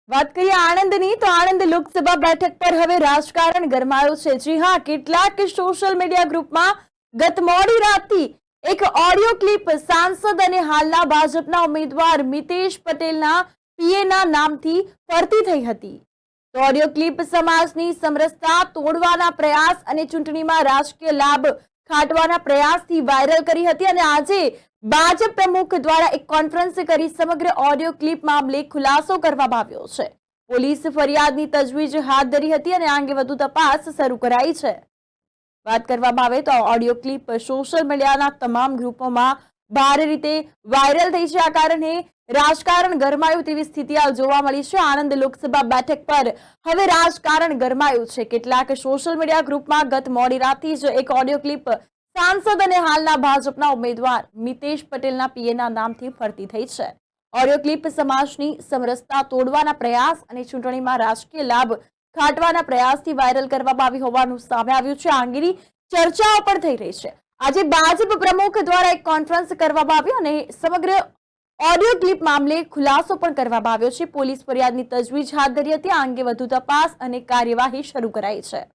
વાત કરીએ આણંદની તો આણંદ લોકસભા બેઠક પર હવે રાજકારણ ગરમાયું છે। જી હા, કેટલાક સોશિયલ મીડિયા ગ્રુપમાં ગત મોડી રાતથી એક ઓડિયો ક્લિપ સાંસદ અને હાલના ભાજપના ઉમેદવાર મિતેશ પટેલના પીએના નામથી ફરતી થઈ હતી। તો ઓડિયો ક્લિપ સમાજની સમરસતા તોડવાના પ્રયાસ અને ચૂંટણીમાં રાજકીય લાભ ખાટવાના પ્રયાસથી વાયરલ કરી હતી અને આજે ભાજપ પ્રમુખ દ્વારા એક કોન્ફરન્સ કરી સમગ્ર ઓડિયો ક્લિપ મામલે ખુલાસો કરવામાં આવ્યો છે। પોલીસ ફરિયાદની તજવીજ હાથ ધરી હતી અને આ અંગે વધુ તપાસ શરૂ કરાઈ છે। વાત કરવામાં આવે તો ઓડિયો ક્લિપ સોશિયલ મીડિયાના તમામ ગ્રુપોમાં ભારે રીતે વાયરલ થઈ છે। આ કારણે રાજકારણ ગરમાયું તેવી સ્થિતિ હાલ જોવા મળી છે। આણંદ લોકસભા બેઠક પર હવે રાજકારણ ગરમાયું છે। કેટલાક સોશિયલ મીડિયા ગ્રુપમાં ગત મોડી રાતથી જ એક ઓડિયો ક્લિપ સાંસદ અને હાલના ભાજપના ઉમેદવાર મિતેશ પટેલના પીએના નામથી ફરતી થઈ છે। ઓડિયો ક્લિપ સમાજની સમરસતા તોડવાના પ્રયાસ અને ચૂંટણીમાં રાજકીય લાભ ખાટવાના પ્રયાસથી વાયરલ કરવામાં આવી હોવાનું સામે આવ્યું છે। આ અંગેની ચર્ચાઓ પણ થઈ રહી છે। આજે ભાજપ પ્રમુખ દ્વારા એક કોન્ફરન્સ કરવામાં આવ્યો અને સમગ્ર ઓડિયો ક્લિપ મામલે ખુલાસો પણ કરવામાં આવ્યો છે। પોલીસ ફરિયાદની તજવીજ હાથ ધરી હતી। આ અંગે વધુ તપાસ અને કાર્યવાહી શરૂ કરાઈ છે।